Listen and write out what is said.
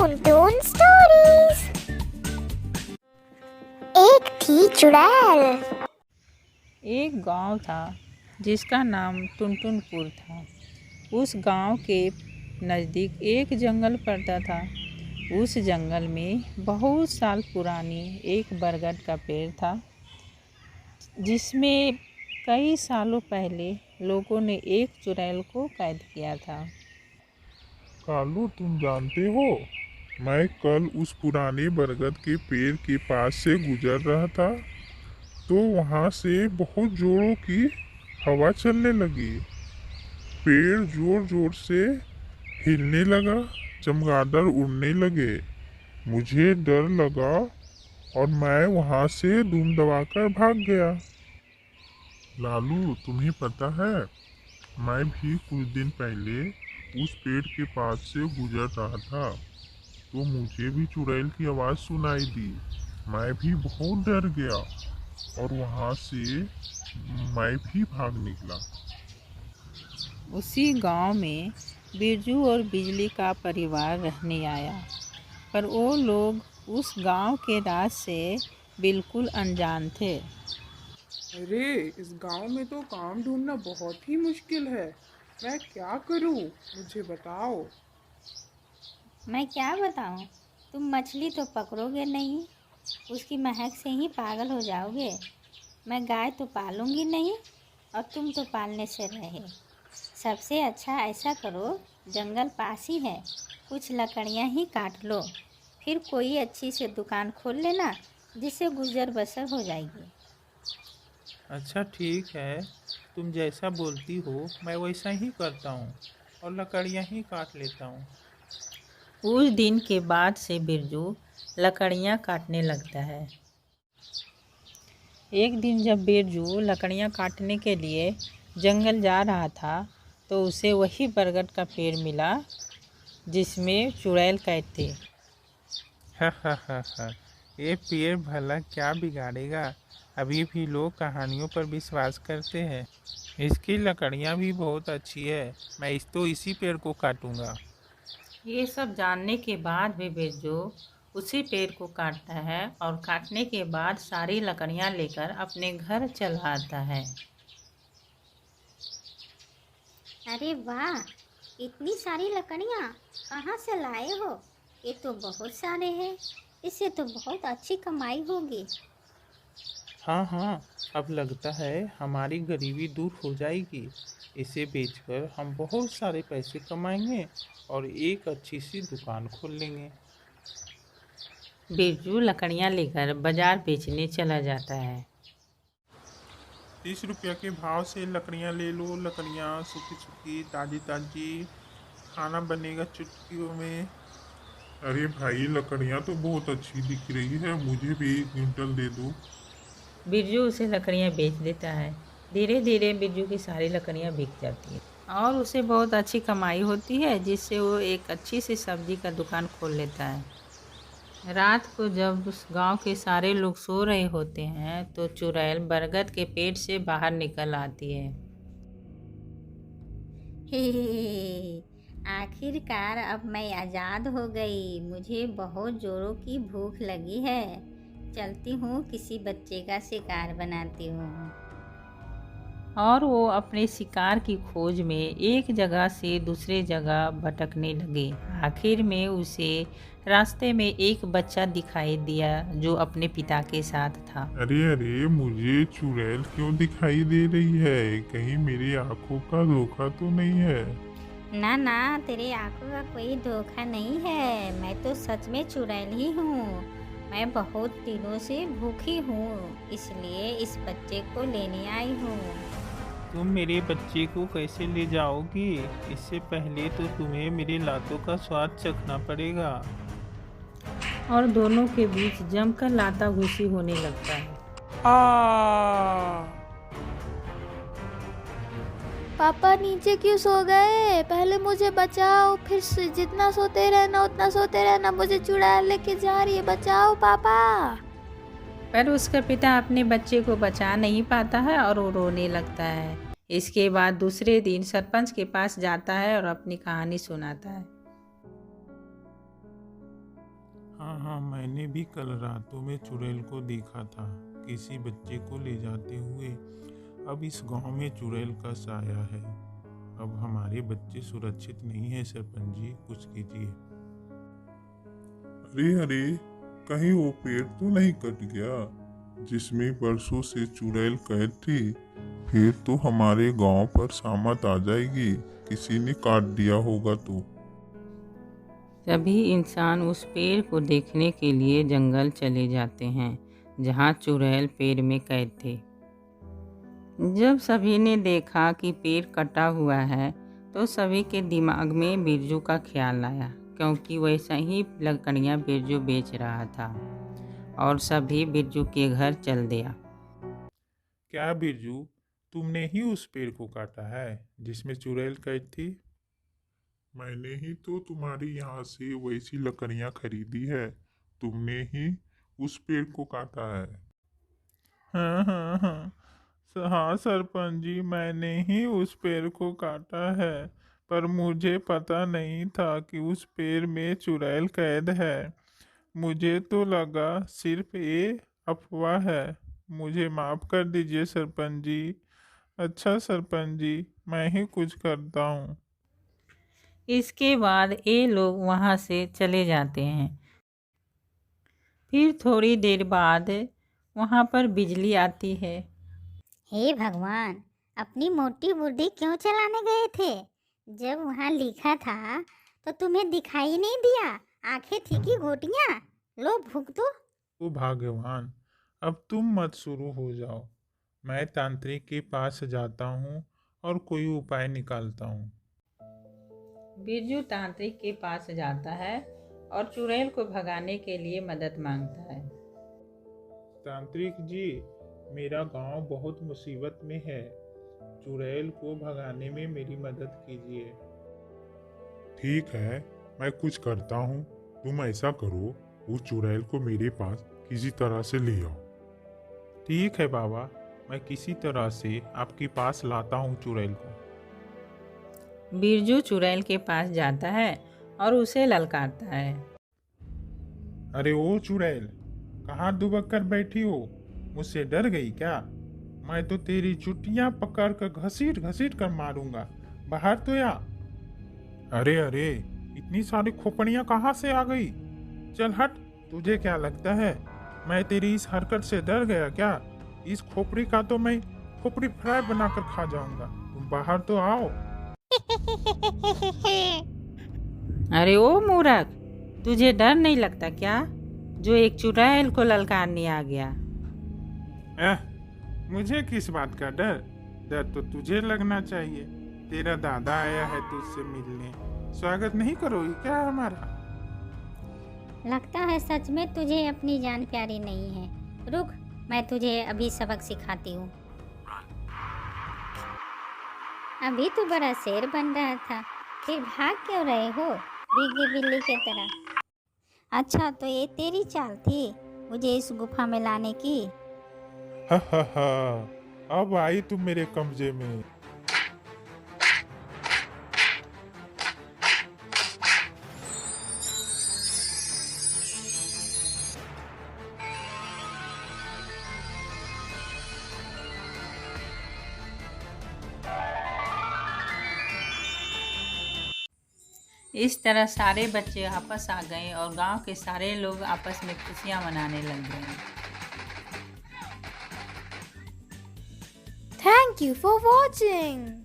Twin stories. एक थी चुड़ैल। एक गांव था जिसका नाम टुनटुनपुर था। उस गांव के नज़दीक एक जंगल पड़ता था। उस जंगल में बहुत साल पुरानी एक बरगद का पेड़ था, जिसमें कई सालों पहले लोगों ने एक चुड़ैल को कैद किया था। कालू, तुम जानते हो, मैं कल उस पुराने बरगद के पेड़ के पास से गुजर रहा था तो वहां से बहुत जोरों की हवा चलने लगी। पेड़ जोर जोर से हिलने लगा, चमगादड़ उड़ने लगे। मुझे डर लगा और मैं वहां से दुम दबाकर भाग गया। लालू, तुम्हें पता है, मैं भी कुछ दिन पहले उस पेड़ के पास से गुजर रहा था तो मुझे भी चुड़ैल की आवाज़ सुनाई दी। मैं भी बहुत डर गया और वहाँ से मैं भी भाग निकला। उसी गांव में बिरजू और बिजली का परिवार रहने आया, पर वो लोग उस गांव के राज से बिल्कुल अनजान थे। अरे, इस गांव में तो काम ढूंढना बहुत ही मुश्किल है। मैं क्या करूं? मुझे बताओ। मैं क्या बताऊं? तुम मछली तो पकड़ोगे नहीं, उसकी महक से ही पागल हो जाओगे। मैं गाय तो पालूंगी नहीं और तुम तो पालने से रहे। सबसे अच्छा ऐसा करो, जंगल पास ही है, कुछ लकड़ियां ही काट लो, फिर कोई अच्छी सी दुकान खोल लेना जिससे गुजर बसर हो जाएगी। अच्छा ठीक है, तुम जैसा बोलती हो मैं वैसा ही करता हूँ और लकड़ियाँ ही काट लेता हूँ। उस दिन के बाद से बिरजू लकड़ियाँ काटने लगता है। एक दिन जब बिरजू लकड़ियाँ काटने के लिए जंगल जा रहा था तो उसे वही बरगद का पेड़ मिला जिसमें चुड़ैल कैद थे। हा, ये पेड़ भला क्या बिगाड़ेगा? अभी भी लोग कहानियों पर विश्वास करते हैं। इसकी लकड़ियाँ भी बहुत अच्छी है, मैं इसी पेड़ को काटूंगा। ये सब जानने के बाद भी बिरजू उसी पेड़ को काटता है और काटने के बाद सारी लकड़ियाँ लेकर अपने घर चला आता है। अरे वाह, इतनी सारी लकड़ियाँ कहाँ से लाए हो? ये तो बहुत सारे हैं, इससे तो बहुत अच्छी कमाई होगी। हाँ, अब लगता है हमारी गरीबी दूर हो जाएगी। इसे बेचकर हम बहुत सारे पैसे कमाएंगे और एक अच्छी सी दुकान खोल लेंगे। बिरजू लकड़ियाँ लेकर बाजार बेचने चला जाता है। 30 रुपया के भाव से लकड़ियाँ ले लो। लकड़ियाँ सूखी सूखी ताजी ताजी, खाना बनेगा चुटकियों में। अरे भाई, लकड़ियाँ तो बहुत अच्छी दिख रही है, मुझे भी 1 क्विंटल दे दो। बिरजू उसे लकड़ियाँ बेच देता है। धीरे धीरे बिरजू की सारी लकड़ियाँ बिक जाती हैं और उसे बहुत अच्छी कमाई होती है, जिससे वो एक अच्छी सी सब्जी का दुकान खोल लेता है। रात को जब उस गांव के सारे लोग सो रहे होते हैं तो चुड़ैल बरगद के पेड़ से बाहर निकल आती है। हे, आखिरकार अब मैं आज़ाद हो गई। मुझे बहुत जोरों की भूख लगी है। चलती हूँ, किसी बच्चे का शिकार बनाती हूँ। और वो अपने शिकार की खोज में एक जगह से दूसरे जगह भटकने लगे। आखिर में उसे रास्ते में एक बच्चा दिखाई दिया जो अपने पिता के साथ था। अरे, मुझे चुड़ैल क्यों दिखाई दे रही है? कहीं मेरी आंखों का धोखा तो नहीं है? ना ना, तेरे आंखों का कोई धोखा नहीं है। मैं तो सच में चुड़ैल ही हूँ। मैं बहुत दिनों से भूखी हूँ, इसलिए इस बच्चे को लेने आई हूँ। तुम मेरे बच्चे को कैसे ले जाओगी? इससे पहले तो तुम्हें मेरे लातों का स्वाद चखना पड़ेगा। और दोनों के बीच जमकर लाता घुसी होने लगता है। पापा नीचे क्यों सो गए? पहले मुझे बचाओ, फिर जितना सोते रहना उतना सोते रहना। मुझे चुड़ैल लेके जा रही है, बचाओ पापा। पर उसका पिता अपने बच्चे को बचा नहीं पाता है और वो रोने लगता है। इसके बाद दूसरे दिन सरपंच के पास जाता है और अपनी कहानी सुनाता है। हाँ हाँ, मैंने भी कल रातों में चुड़ैल को देखा था, किसी बच्चे को ले जाते हुए। अब इस गांव में चुड़ैल का साया है। अब हमारे बच्चे सुरक्षित नहीं है। सरपंच जी, कुछ कीजिए। अरे अरे, कहीं वो पेड़ तो नहीं कट गया जिसमें बरसों से चुड़ैल कैद थी? फिर तो हमारे गांव पर सामत आ जाएगी, किसी ने काट दिया होगा तो। सभी इंसान उस पेड़ को देखने के लिए जंगल चले जाते हैं जहाँ चुड़ैल पेड़ में कैद थे। जब सभी ने देखा कि पेड़ कटा हुआ है तो सभी के दिमाग में बिरजू का ख्याल आया, क्योंकि वैसा ही लकड़ियाँ बिरजू बेच रहा था और सभी बिरजू के घर चल दिया। क्या बिरजू, तुमने ही उस पेड़ को काटा है जिसमें चुड़ैल कैद थी? मैंने ही तो तुम्हारे यहाँ से वैसी लकड़ियाँ खरीदी है, तुमने ही उस पेड़ को काटा है। हाँ हाँ हाँ, हाँ सरपंच जी, मैंने ही उस पेड़ को काटा है, पर मुझे पता नहीं था कि उस पेड़ में चुड़ैल कैद है। मुझे तो लगा सिर्फ ये अफवाह है। मुझे माफ़ कर दीजिए सरपंच जी। अच्छा सरपंच जी, मैं ही कुछ करता हूँ। इसके बाद ये लोग वहाँ से चले जाते हैं। फिर थोड़ी देर बाद वहाँ पर बिजली आती है। हे भगवान, अपनी मोटी बुद्धि क्यों चलाने गए थे? जब वहाँ लिखा था तो तुम्हें दिखाई नहीं दिया? आंखें थी कि घोटियाँ? लो भुगतो। ओ भगवान, अब तुम मत शुरू हो जाओ। मैं तांत्रिक के पास जाता हूँ और कोई उपाय निकालता हूँ। बिरजू तांत्रिक के पास जाता है और चुड़ैल को भगाने के लिए मदद मांगता है। तांत्रिक जी, मेरा गांव बहुत मुसीबत में है। चुड़ैल को भगाने में मेरी मदद कीजिए। ठीक है, मैं कुछ करता हूँ। तुम ऐसा करो, उस चुड़ैल को मेरे पास किसी तरह से ले आओ। ठीक है बाबा, मैं किसी तरह से आपके पास लाता हूँ चुड़ैल को। बिरजू चुड़ैल के पास जाता है और उसे ललकारता है। अरे ओ चुड़ैल, कहाँ दुबक कर बैठी हो? मुझसे डर गई क्या? मैं तो तेरी चुटियाँ पकड़ कर घसीट घसीट कर मारूंगा। बाहर तो या। अरे अरे, इतनी सारी खोपड़ियाँ कहाँ से आ गई? चल हट। तुझे क्या लगता है मैं तेरी इस हरकत से डर गया क्या? इस खोपड़ी का तो मैं खोपड़ी फ्राई बनाकर खा जाऊंगा। तुम बाहर तो आओ। अरे ओ मूर्ख, तुझे डर नहीं लगता क्या, जो एक चुड़ैल को ललकारने आ गया? मुझे किस बात का डर? डर तो तुझे लगना चाहिए। तेरा दादा आया है तुझसे मिलने, स्वागत नहीं करोगी क्या हमारा? लगता है सच में तुझे अपनी जान प्यारी नहीं है। रुक, मैं तुझे अभी सबक सिखाती हूँ। अभी तो बड़ा शेर बन रहा था, फिर भाग क्यों रहे हो भीगी बिल्ली की तरह? अच्छा, तो ये तेरी चाल थी मुझे इस गुफा में लाने की? हा, अब आई तुम मेरे कब्जे में। इस तरह सारे बच्चे आपस आ गए और गांव के सारे लोग आपस में खुशियां मनाने लग गए। Thank you for watching.